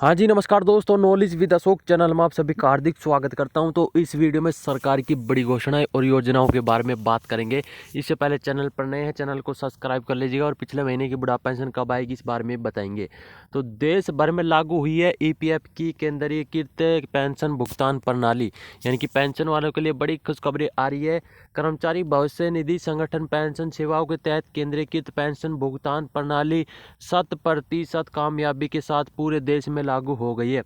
हाँ जी, नमस्कार दोस्तों, नॉलेज विद अशोक चैनल में आप सभी का हार्दिक स्वागत करता हूं। तो इस वीडियो में सरकार की बड़ी घोषणाएं और योजनाओं के बारे में बात करेंगे। इससे पहले चैनल पर नए हैं, चैनल को सब्सक्राइब कर लीजिएगा और पिछले महीने की बुढ़ापा पेंशन कब आएगी इस बारे में बताएंगे। तो देश भर में लागू हुई है ईपीएफ की केंद्रीयकृत पेंशन भुगतान प्रणाली, यानी कि पेंशन वालों के लिए बड़ी खुशखबरी आ रही है। कर्मचारी भविष्य निधि संगठन पेंशन सेवाओं के तहत केंद्रीकृत पेंशन भुगतान प्रणाली 100% कामयाबी के साथ पूरे देश में लागू हो गई है।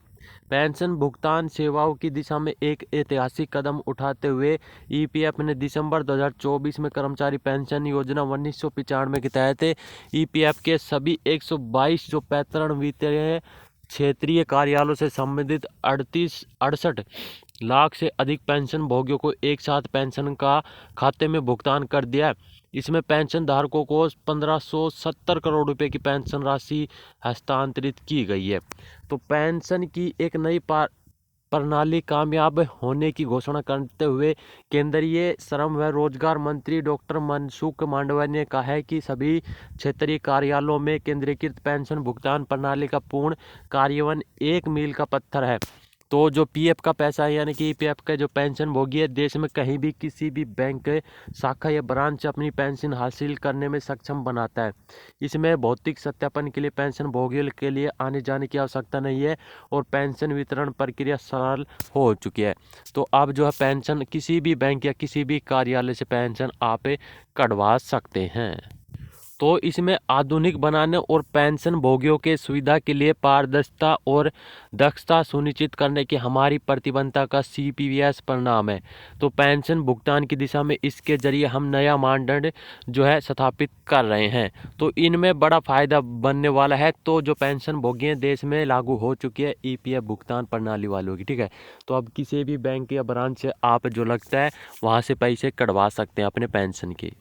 पेंशन भुगतान सेवाओं की दिशा में एक ऐतिहासिक कदम उठाते हुए ईपीएफ ने दिसंबर 2024 में कर्मचारी पेंशन योजना 1995 के तहत ईपीएफ के सभी 122 जो पैतरण वित्तीय क्षेत्रीय कार्यालयों से संबंधित 68 लाख से अधिक पेंशन भोगियों को एक साथ पेंशन का खाते में भुगतान कर दिया है। इसमें पेंशन धारकों को 1570 करोड़ रुपए की पेंशन राशि हस्तांतरित की गई है। तो पेंशन की एक नई प्रणाली कामयाब होने की घोषणा करते हुए केंद्रीय श्रम व रोजगार मंत्री डॉक्टर मनसुख मांडविया ने कहा है कि सभी क्षेत्रीय कार्यालयों में केंद्रीकृत पेंशन भुगतान प्रणाली का पूर्ण कार्यान्वयन एक मील का पत्थर है। तो जो पीएफ का पैसा है, यानी कि ईपीएफ का जो पेंशन भोगी है, देश में कहीं भी किसी भी बैंक शाखा या ब्रांच अपनी पेंशन हासिल करने में सक्षम बनाता है। इसमें भौतिक सत्यापन के लिए पेंशन भोगियों के लिए आने जाने की आवश्यकता नहीं है और पेंशन वितरण प्रक्रिया सरल हो चुकी है। तो अब जो है पेंशन किसी भी बैंक या किसी भी कार्यालय से पेंशन आप कटवा सकते हैं। तो इसमें आधुनिक बनाने और पेंशन भोगियों के सुविधा के लिए पारदर्शिता और दक्षता सुनिश्चित करने की हमारी प्रतिबद्धता का सीपीवीएस परिणाम है। तो पेंशन भुगतान की दिशा में इसके जरिए हम नया मानदंड जो है स्थापित कर रहे हैं। तो इनमें बड़ा फायदा बनने वाला है। तो जो पेंशन भोगी हैं देश में लागू हो चुकी है ईपीएफ भुगतान प्रणाली वालों की, ठीक है। तो अब किसी भी बैंक या ब्रांच से आप जो लगता है वहाँ से पैसे कटवा सकते हैं अपने पेंशन के।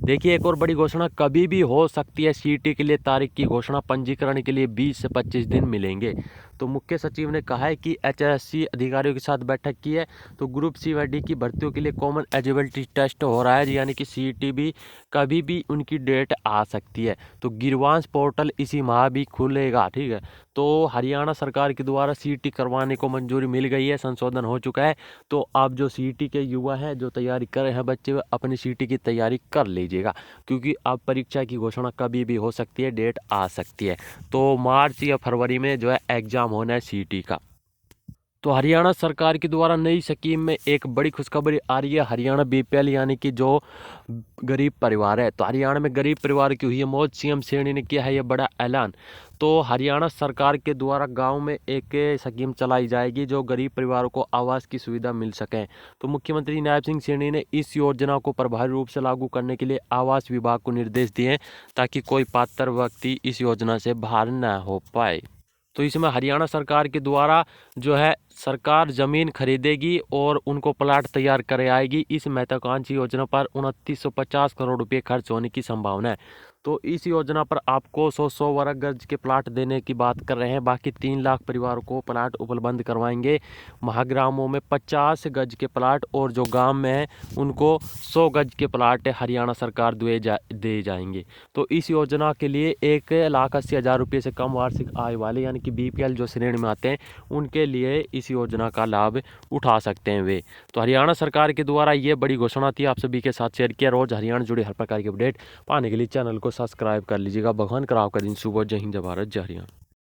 देखिए, एक और बड़ी घोषणा कभी भी हो सकती है। सीटी के लिए तारीख की घोषणा पंजीकरण के लिए 20 से 25 दिन मिलेंगे। तो मुख्य सचिव ने कहा है कि एचएससी अधिकारियों के साथ बैठक की है। तो ग्रुप सी व डी की भर्तियों के लिए कॉमन एलिजिबिलिटी टेस्ट हो रहा है, यानी कि सीटी भी कभी भी उनकी डेट आ सकती है। तो गिरवांश पोर्टल इसी माह भी खुलेगा, ठीक है। तो हरियाणा सरकार के द्वारा सीटी करवाने को मंजूरी मिल गई है, संशोधन हो चुका है। तो अब जो सीटी के युवा हैं जो तैयारी कर रहे हैं बच्चे, अपनी सीटी की तैयारी कर लीजिएगा, क्योंकि अब परीक्षा की घोषणा कभी भी हो सकती है, डेट आ सकती है। तो मार्च या फरवरी में जो है एग्जाम होना है सीटी का। तो हरियाणा सरकार के द्वारा नई स्कीम में एक बड़ी खुशखबरी आ रही है। हरियाणा बीपीएल यानी कि जो गरीब परिवार है, तो हरियाणा में गरीब परिवार की हुई है मौत। सीएम श्रेणी ने किया है यह बड़ा ऐलान। तो हरियाणा सरकार के द्वारा गांव में एक स्कीम चलाई जाएगी जो गरीब परिवारों को आवास की सुविधा मिल सके। तो मुख्यमंत्री नायब सिंह सैनी ने इस योजना को प्रभावी रूप से लागू करने के लिए आवास विभाग को निर्देश दिए ताकि कोई पात्र व्यक्ति इस योजना से बाहर न हो पाए। तो इसमें हरियाणा सरकार के द्वारा जो है सरकार जमीन खरीदेगी और उनको प्लाट तैयार कर आएगी। इस महत्वाकांक्षी योजना पर 2950 करोड़ रुपए खर्च होने की संभावना है। तो इस योजना पर आपको 100 वर्ग गज के प्लाट देने की बात कर रहे हैं। बाकी 3 लाख परिवारों को प्लाट उपलब्ध करवाएंगे। महाग्रामों में 50 गज के प्लाट और जो गांव में है उनको 100 गज के प्लाट हरियाणा सरकार दे जाएंगे। तो इस योजना के लिए 1,80,000 रुपये से कम वार्षिक आय वाले, यानी कि बीपीएल जो श्रेणी में आते हैं, उनके लिए इस योजना का लाभ उठा सकते हैं वे। तो हरियाणा सरकार के द्वारा ये बड़ी घोषणा थी, आप सभी के साथ शेयर किया। रोज हरियाणा जुड़े हर प्रकार के अपडेट पाने के लिए चैनल को सब्सक्राइब कर लीजिएगा। भगवान कराव का दिन शुभ हो। जय हिंद, जय भारत, जय हरियाणा।